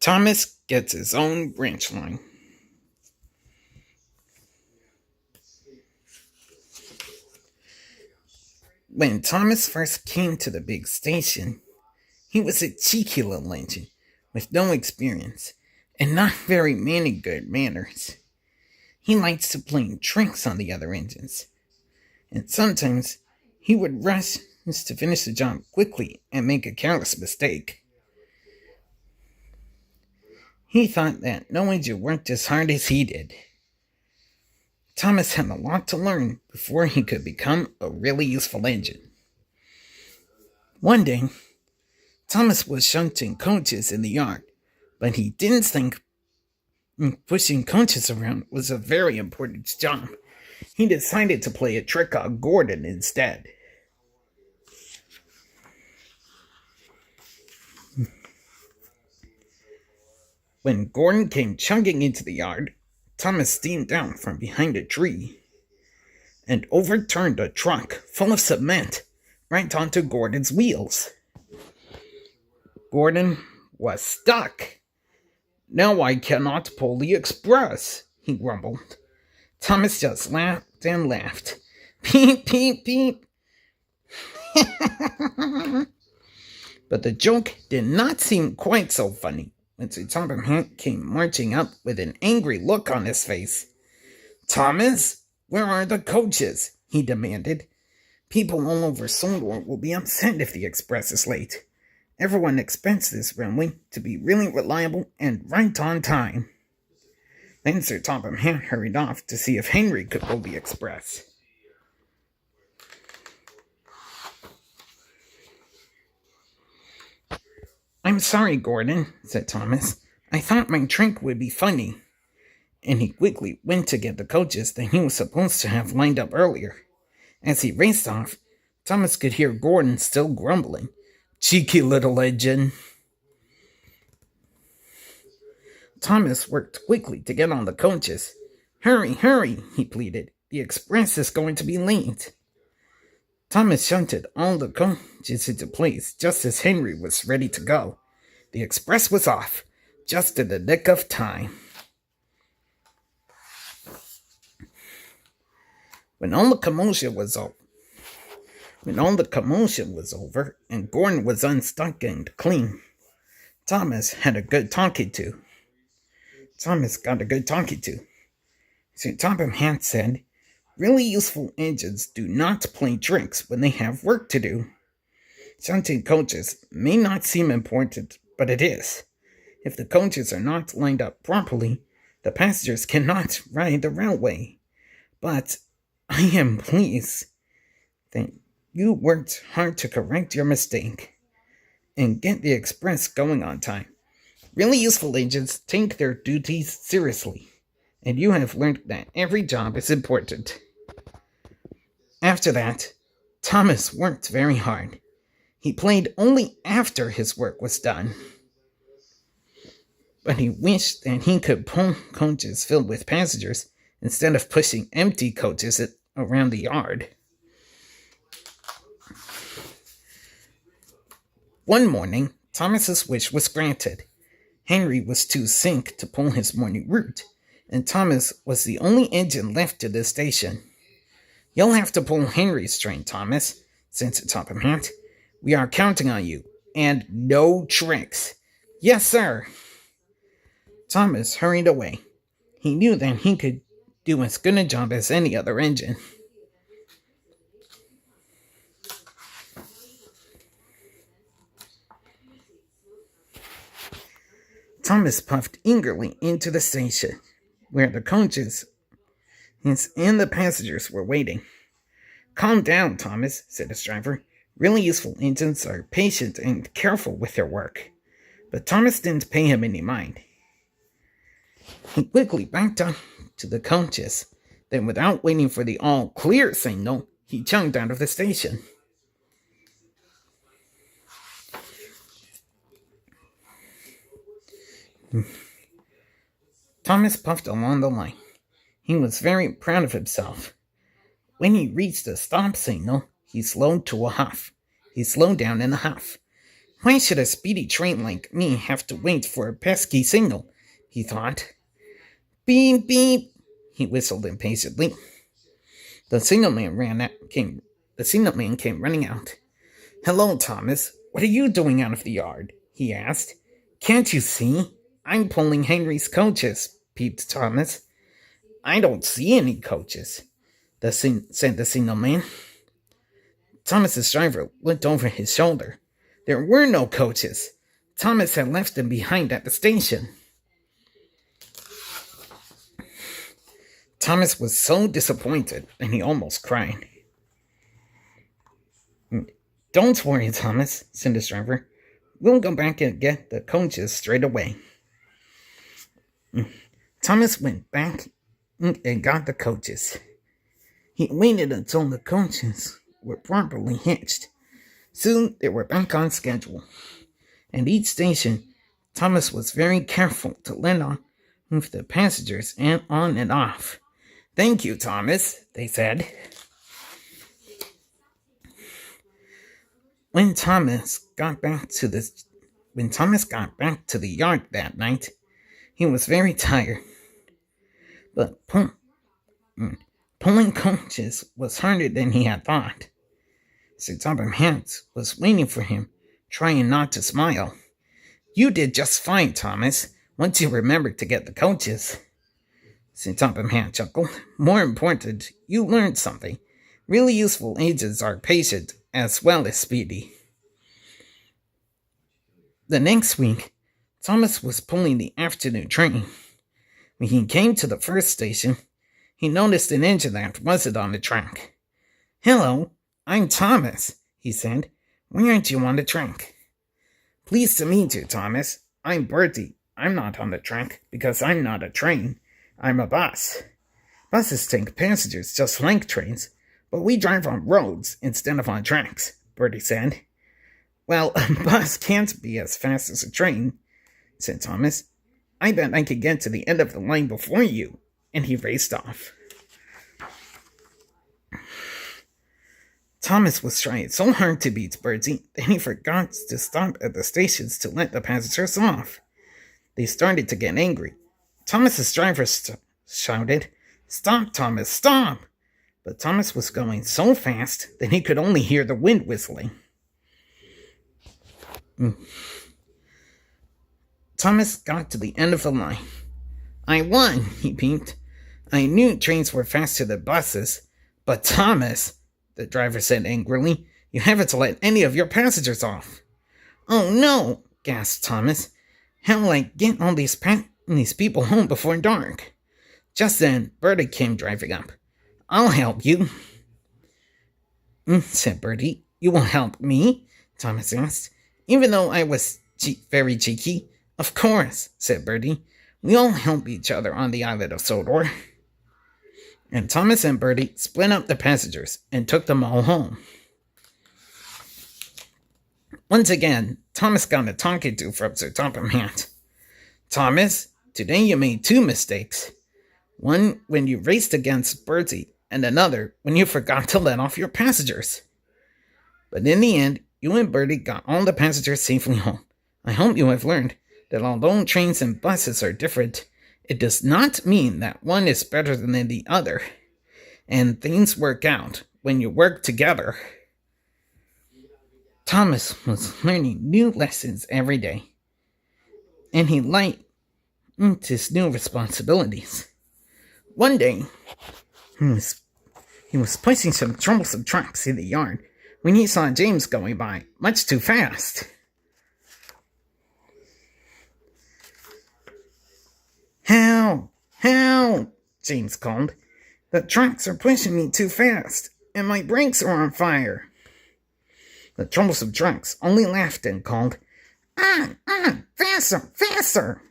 Thomas gets his own branch line. When Thomas first came to the big station, he was a cheeky little engine with no experience and not very many good manners. He liked to play tricks on the other engines, and sometimes he would rush to finish the job quickly and make a careless mistake. He thought that no engine worked as hard as he did. Thomas had a lot to learn before he could become a really useful engine. One day, Thomas was shunting coaches in the yard, but he didn't think pushing coaches around was a very important job. He decided to play a trick on Gordon instead. When Gordon came chugging into the yard, Thomas steamed down from behind a tree and overturned a truck full of cement right onto Gordon's wheels. Gordon was stuck. "Now I cannot pull the express," he grumbled. Thomas just laughed and laughed. Beep, beep, beep. But the joke did not seem quite so funny when Sir Topham Hatt came marching up with an angry look on his face. "Thomas, where are the coaches?" he demanded. "People all over Sodor will be upset if the express is late. Everyone expects this railway to be really reliable and right on time." Then Sir Topham Hatt hurried off to see if Henry could pull the express. "I'm sorry, Gordon," said Thomas. "I thought my trick would be funny." And he quickly went to get the coaches that he was supposed to have lined up earlier. As he raced off, Thomas could hear Gordon still grumbling. "Cheeky little engine." Thomas worked quickly to get on the coaches. "Hurry, hurry," he pleaded. "The express is going to be late." Thomas shunted all the coaches into place just as Henry was ready to go. The express was off, just in the nick of time. When all the commotion was over and Gordon was unstuck and clean, Thomas got a good talking to. Sir Topham Hatt said, "Really useful engines do not play tricks when they have work to do. Shunting coaches may not seem important, but it is. If the coaches are not lined up properly, the passengers cannot ride the railway. But I am pleased that you worked hard to correct your mistake and get the express going on time. Really useful agents take their duties seriously, and you have learned that every job is important." After that, Thomas worked very hard. He played only after his work was done. But he wished that he could pull coaches filled with passengers instead of pushing empty coaches around the yard. One morning, Thomas's wish was granted. Henry was too sick to pull his morning route, and Thomas was the only engine left to the station. "You'll have to pull Henry's train, Thomas," said Sir Topham Hatt. "We are counting on you, and no tricks." "Yes, sir." Thomas hurried away. He knew that he could do as good a job as any other engine. Thomas puffed eagerly into the station, where the coaches and the passengers were waiting. "Calm down, Thomas," said his driver. "Really useful engines are patient and careful with their work." But Thomas didn't pay him any mind. He quickly backed up to the coaches. Then, without waiting for the all-clear signal, he chugged out of the station. Thomas puffed along the line. He was very proud of himself. When he reached the stop signal, he slowed down in a huff. Why should a speedy train like me have to wait for a pesky signal? He thought. Beep, beep, he whistled impatiently. The signalman came running out. Hello, Thomas. What are you doing out of the yard? He asked. Can't you see? I'm pulling Henry's coaches, peeped Thomas. I don't see any coaches, said the signalman. Thomas's driver looked over his shoulder. There were no coaches. Thomas had left them behind at the station. Thomas was so disappointed that he almost cried. Don't worry, Thomas, said his driver. We'll go back and get the coaches straight away. Thomas went back and got the coaches. He waited until the coaches were properly hitched. Soon they were back on schedule. At each station, Thomas was very careful to let on with the passengers and on and off. Thank you, Thomas, they said. When Thomas got back to the yard that night, he was very tired. But pulling coaches was harder than he had thought. Sir Topham Hatt was waiting for him, trying not to smile. You did just fine, Thomas, once you remembered to get the coaches. Sir Topham Hatt chuckled. More important, you learned something. Really useful agents are patient as well as speedy. The next week, Thomas was pulling the afternoon train. When he came to the first station, he noticed an engine that wasn't on the track. Hello, I'm Thomas, he said. Why aren't you on the track? Pleased to meet you, Thomas. I'm Bertie. I'm not on the track because I'm not a train. I'm a bus. Buses take passengers just like trains, but we drive on roads instead of on tracks, Bertie said. Well, a bus can't be as fast as a train, said Thomas. I bet I could get to the end of the line before you. And he raced off. Thomas was trying so hard to beat Bertie that he forgot to stop at the stations to let the passengers off. They started to get angry. Thomas's driver shouted, Stop, Thomas, stop! But Thomas was going so fast that he could only hear the wind whistling. Thomas got to the end of the line. I won, he peeped. I knew trains were faster than buses, but Thomas, the driver said angrily, you haven't let any of your passengers off. Oh no, gasped Thomas. How will I get all these people home before dark? Just then, Bertie came driving up. I'll help you, said Bertie. You will help me? Thomas asked. Even though I was very cheeky. Of course, said Bertie. We all help each other on the island of Sodor. And Thomas and Bertie split up the passengers and took them all home. Once again, Thomas got a talking to from Sir Topham Hatt. Thomas, today you made 2 mistakes. One when you raced against Bertie, and another when you forgot to let off your passengers. But in the end, you and Bertie got all the passengers safely home. I hope you have learned that although trains and buses are different, it does not mean that one is better than the other. And things work out when you work together. Thomas was learning new lessons every day. And he liked his new responsibilities. One day, he was pushing some troublesome trucks in the yard when he saw James going by, much too fast. Help! Help! James called. The trucks are pushing me too fast, and my brakes are on fire. The troublesome trucks only laughed and called, faster, faster!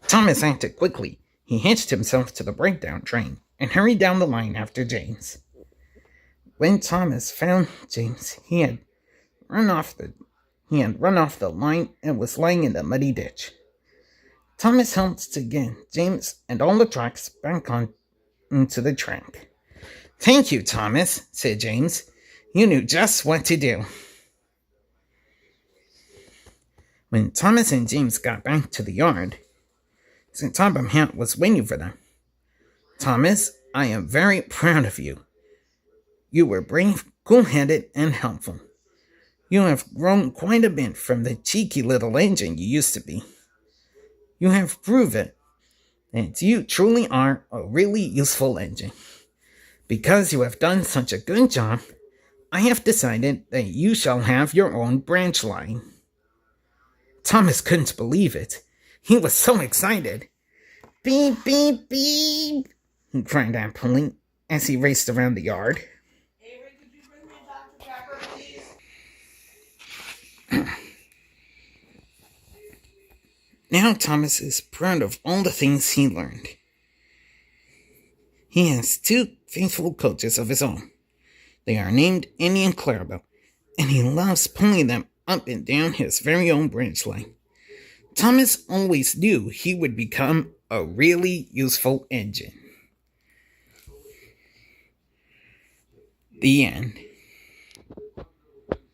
Thomas acted quickly. He hitched himself to the breakdown train and hurried down the line after James. When Thomas found James, he had run off the line and was lying in the muddy ditch. Thomas helped to get James and all the trucks back on into the track. "Thank you, Thomas," said James. "You knew just what to do." When Thomas and James got back to the yard, St. Topham Hatt was waiting for them. "Thomas, I am very proud of you. You were brave, cool-headed, and helpful. You have grown quite a bit from the cheeky little engine you used to be. You have proven that you truly are a really useful engine. Because you have done such a good job, I have decided that you shall have your own branch line." Thomas couldn't believe it. He was so excited. "Beep, beep, beep," he cried happily as he raced around the yard. "Avery, could you bring me a Dr. Pepper, please?" Now Thomas is proud of all the things he learned. He has two faithful coaches of his own. They are named Annie and Clarabelle, and he loves pulling them up and down his very own branch line. Thomas always knew he would become a really useful engine. The end.